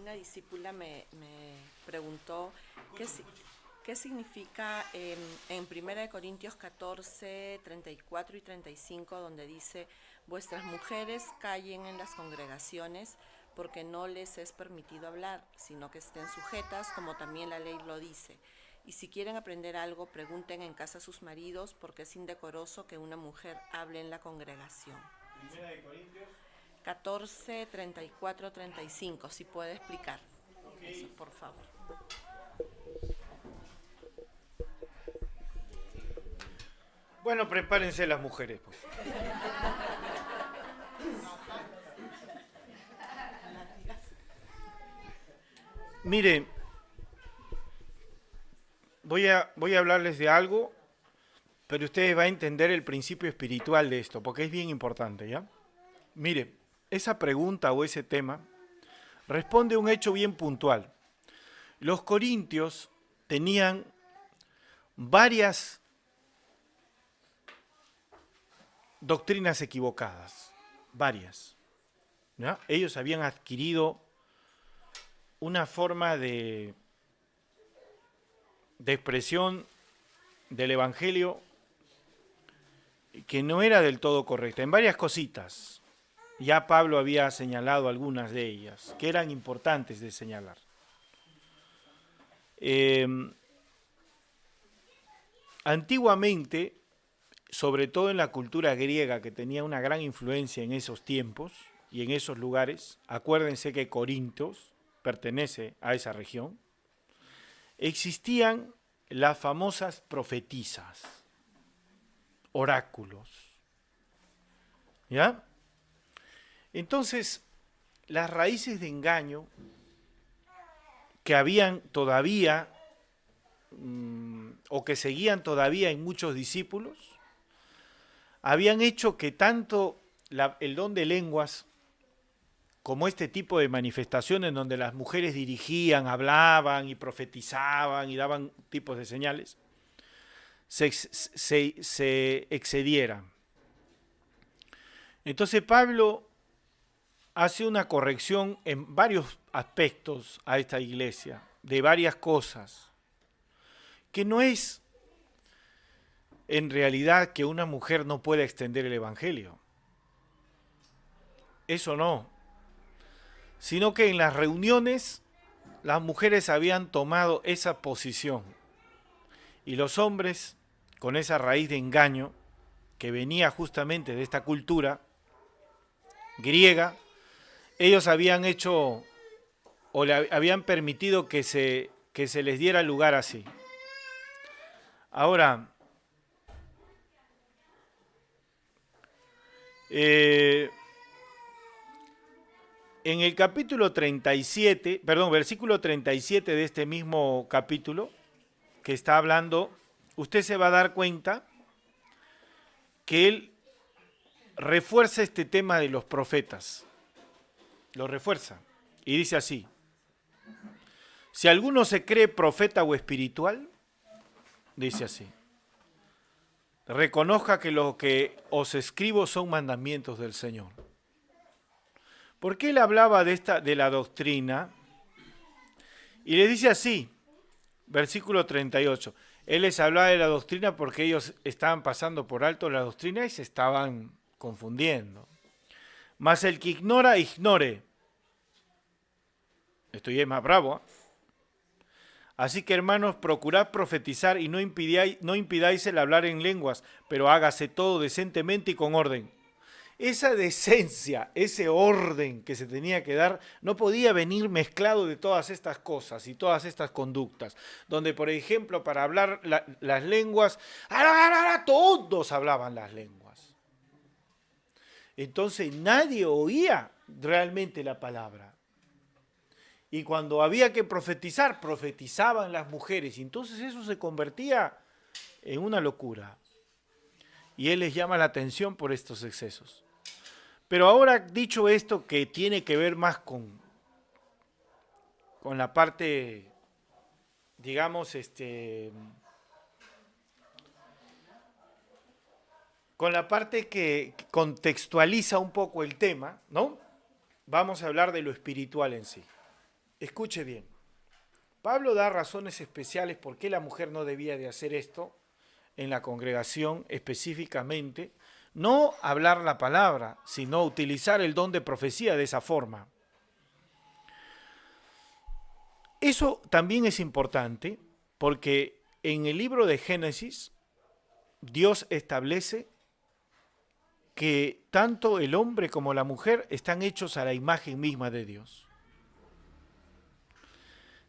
Una discípula me preguntó qué, qué significa en 1 Corintios 14, 34 y 35, donde dice: vuestras mujeres callen en las congregaciones, porque no les es permitido hablar, sino que estén sujetas, como también la ley lo dice. Y si quieren aprender algo, pregunten en casa a sus maridos, porque es indecoroso que una mujer hable en la congregación. 1 Corintios. 14, 34, 35, si puede explicar. Okay. Eso, por favor. Bueno, prepárense las mujeres, pues. Miren, voy a hablarles de algo, pero ustedes van a entender el principio espiritual de esto, porque es bien importante, ¿ya? Mire, esa pregunta o ese tema responde a un hecho bien puntual. Los corintios tenían varias doctrinas equivocadas, varias, ¿ya? Ellos habían adquirido una forma de expresión del Evangelio que no era del todo correcta, en varias cositas. Ya Pablo había señalado algunas de ellas, que eran importantes de señalar. Antiguamente, sobre todo en la cultura griega, que tenía una gran influencia en esos tiempos y en esos lugares, acuérdense que Corintios pertenece a esa región, existían las famosas profetisas, oráculos, ¿ya? Entonces, las raíces de engaño que habían todavía o que seguían todavía en muchos discípulos, habían hecho que tanto el don de lenguas como este tipo de manifestaciones donde las mujeres dirigían, hablaban y profetizaban y daban tipos de señales, se excedieran. Entonces Pablo hace una corrección en varios aspectos a esta iglesia, de varias cosas, que no es en realidad que una mujer no pueda extender el evangelio. Eso no. Sino que en las reuniones las mujeres habían tomado esa posición y los hombres, con esa raíz de engaño que venía justamente de esta cultura griega, ellos habían hecho o le habían permitido que se les diera lugar así. Ahora, en el capítulo 37, versículo 37 de este mismo capítulo que está hablando, usted se va a dar cuenta que él refuerza este tema de los profetas. Lo refuerza y dice así: si alguno se cree profeta o espiritual, dice así, reconozca que lo que os escribo son mandamientos del Señor. ¿Por qué él hablaba de la doctrina? Y le dice así, versículo 38, él les hablaba de la doctrina porque ellos estaban pasando por alto la doctrina y se estaban confundiendo. Mas el que ignora, ignore. Esto ya es más bravo, ¿eh? Así que, hermanos, procurad profetizar y no impidáis el hablar en lenguas, pero hágase todo decentemente y con orden. Esa decencia, ese orden que se tenía que dar, no podía venir mezclado de todas estas cosas y todas estas conductas, donde, por ejemplo, para hablar las lenguas, todos hablaban las lenguas. Entonces nadie oía realmente la palabra. Y cuando había que profetizar, profetizaban las mujeres. Y entonces eso se convertía en una locura. Y él les llama la atención por estos excesos. Pero ahora, dicho esto, que tiene que ver más con la parte, digamos, con la parte que contextualiza un poco el tema, ¿no? Vamos a hablar de lo espiritual en sí. escuche bien. Pablo da razones especiales por qué la mujer no debía de hacer esto en la congregación específicamente. No hablar la palabra, sino utilizar el don de profecía de esa forma. Eso también es importante porque en el libro de Génesis Dios establece que tanto el hombre como la mujer están hechos a la imagen misma de Dios.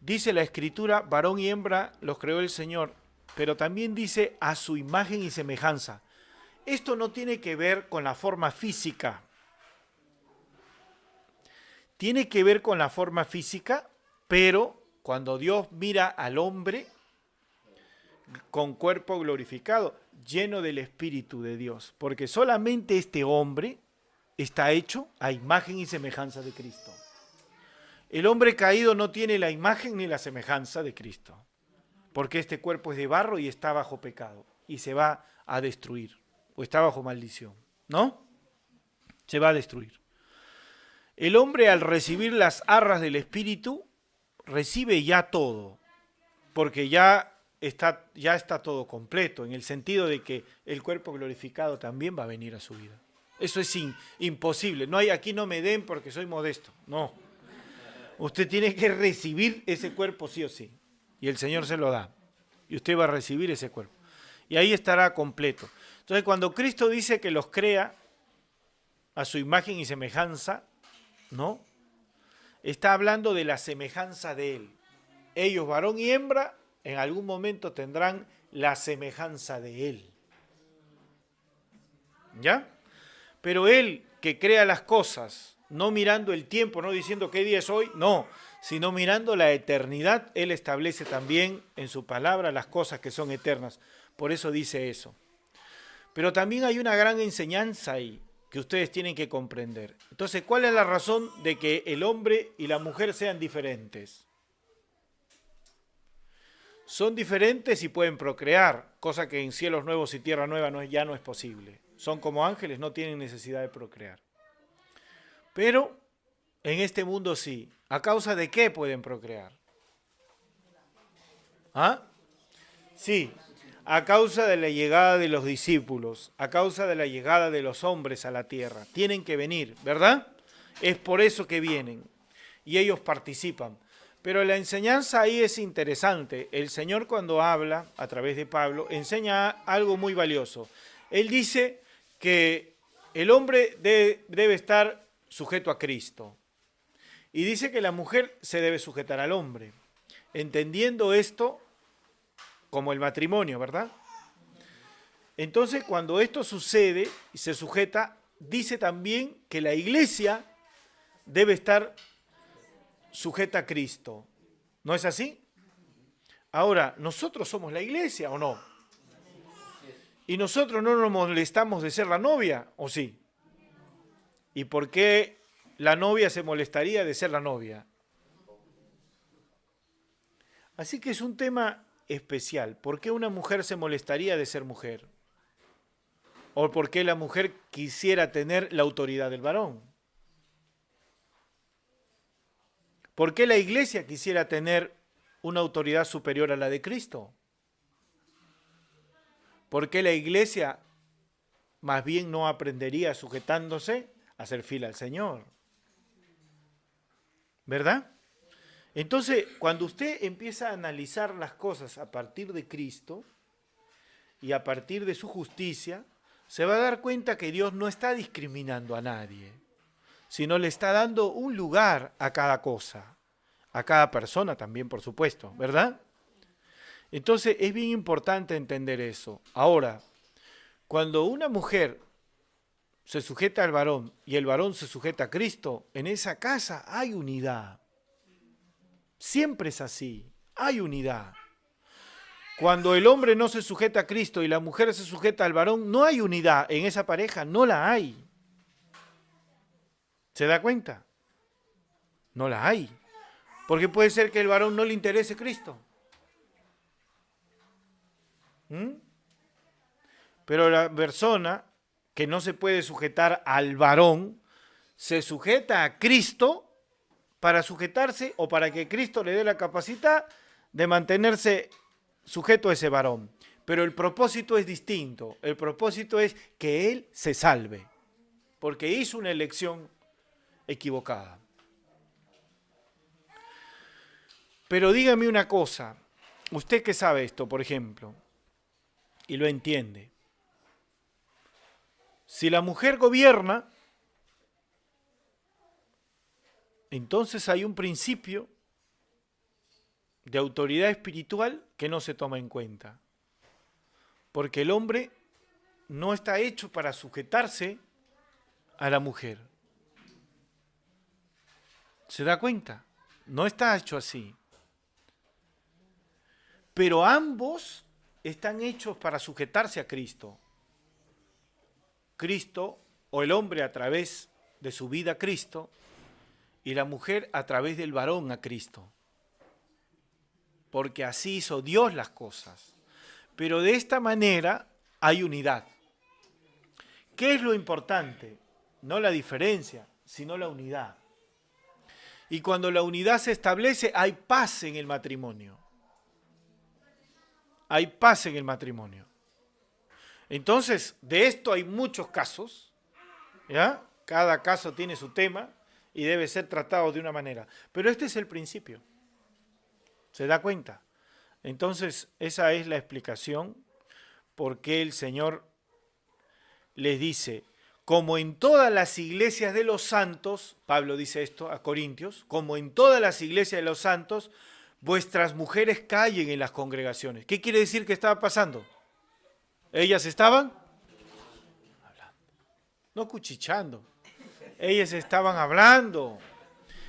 Dice la Escritura, varón y hembra los creó el Señor, pero también dice a su imagen y semejanza. Esto no tiene que ver con la forma física. Tiene que ver con la forma física, pero cuando Dios mira al hombre con cuerpo glorificado, lleno del Espíritu de Dios, porque solamente este hombre está hecho a imagen y semejanza de Cristo. El hombre caído no tiene la imagen ni la semejanza de Cristo, porque este cuerpo es de barro y está bajo pecado, y se va a destruir, o está bajo maldición, ¿no? Se va a destruir. El hombre al recibir las arras del Espíritu, recibe ya todo, porque ya está todo completo, en el sentido de que el cuerpo glorificado también va a venir a su vida. Eso es imposible. No hay, aquí no me den porque soy modesto. No. Usted tiene que recibir ese cuerpo sí o sí. Y el Señor se lo da. Y usted va a recibir ese cuerpo. Y ahí estará completo. Entonces, cuando Cristo dice que los crea a su imagen y semejanza, ¿no? Está hablando de la semejanza de Él. Ellos, varón y hembra, en algún momento tendrán la semejanza de Él. ¿Ya? Pero Él que crea las cosas, no mirando el tiempo, no diciendo qué día es hoy, no, sino mirando la eternidad, Él establece también en su palabra las cosas que son eternas. Por eso dice eso. Pero también hay una gran enseñanza ahí que ustedes tienen que comprender. Entonces, ¿cuál es la razón de que el hombre y la mujer sean diferentes? Son diferentes y pueden procrear, cosa que en cielos nuevos y tierra nueva ya no es posible. Son como ángeles, no tienen necesidad de procrear. Pero en este mundo sí. ¿A causa de qué pueden procrear? ¿Ah? Sí, a causa de la llegada de los discípulos, a causa de la llegada de los hombres a la tierra. Tienen que venir, ¿verdad? Es por eso que vienen y ellos participan. Pero la enseñanza ahí es interesante. El Señor cuando habla a través de Pablo enseña algo muy valioso. Él dice que el hombre debe estar sujeto a Cristo. Y dice que la mujer se debe sujetar al hombre. Entendiendo esto como el matrimonio, ¿verdad? Entonces cuando esto sucede y se sujeta, dice también que la iglesia debe estar sujeta a Cristo. ¿No es así? Ahora, ¿nosotros somos la iglesia o no? ¿Y nosotros no nos molestamos de ser la novia o sí? ¿Y por qué la novia se molestaría de ser la novia? Así que es un tema especial. ¿Por qué una mujer se molestaría de ser mujer? ¿O por qué la mujer quisiera tener la autoridad del varón? ¿Por qué la iglesia quisiera tener una autoridad superior a la de Cristo? ¿Por qué la iglesia más bien no aprendería sujetándose a ser fiel al Señor? ¿Verdad? Entonces, cuando usted empieza a analizar las cosas a partir de Cristo y a partir de su justicia, se va a dar cuenta que Dios no está discriminando a nadie, sino le está dando un lugar a cada cosa, a cada persona también, por supuesto, ¿verdad? Entonces es bien importante entender eso. Ahora, cuando una mujer se sujeta al varón y el varón se sujeta a Cristo, en esa casa hay unidad. Siempre es así, hay unidad. Cuando el hombre no se sujeta a Cristo y la mujer se sujeta al varón, no hay unidad. En esa pareja no la hay. ¿Se da cuenta? No la hay. Porque puede ser que el varón no le interese Cristo. Pero la persona que no se puede sujetar al varón, se sujeta a Cristo para sujetarse o para que Cristo le dé la capacidad de mantenerse sujeto a ese varón. Pero el propósito es distinto. El propósito es que él se salve, porque hizo una elección equivocada. Pero dígame una cosa, usted que sabe esto, por ejemplo, y lo entiende. Si la mujer gobierna, entonces hay un principio de autoridad espiritual que no se toma en cuenta. Porque el hombre no está hecho para sujetarse a la mujer. ¿Se da cuenta? No está hecho así. Pero ambos están hechos para sujetarse a Cristo. Cristo, o el hombre a través de su vida a Cristo, y la mujer a través del varón a Cristo. Porque así hizo Dios las cosas. Pero de esta manera hay unidad. ¿Qué es lo importante? No la diferencia, sino la unidad. Y cuando la unidad se establece, hay paz en el matrimonio. Hay paz en el matrimonio. Entonces, de esto hay muchos casos, ¿ya? Cada caso tiene su tema y debe ser tratado de una manera. Pero este es el principio. ¿Se da cuenta? Entonces, esa es la explicación por qué el Señor les dice, como en todas las iglesias de los santos, Pablo dice esto a Corintios, como en todas las iglesias de los santos, vuestras mujeres callen en las congregaciones. ¿Qué quiere decir que estaba pasando? Ellas estaban hablando, no cuchicheando. Ellas estaban hablando,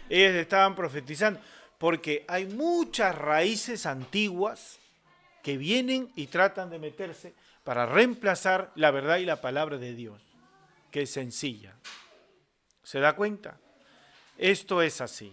ellas estaban profetizando, porque hay muchas raíces antiguas que vienen y tratan de meterse para reemplazar la verdad y la palabra de Dios, que es sencilla. ¿Se da cuenta? Esto es así.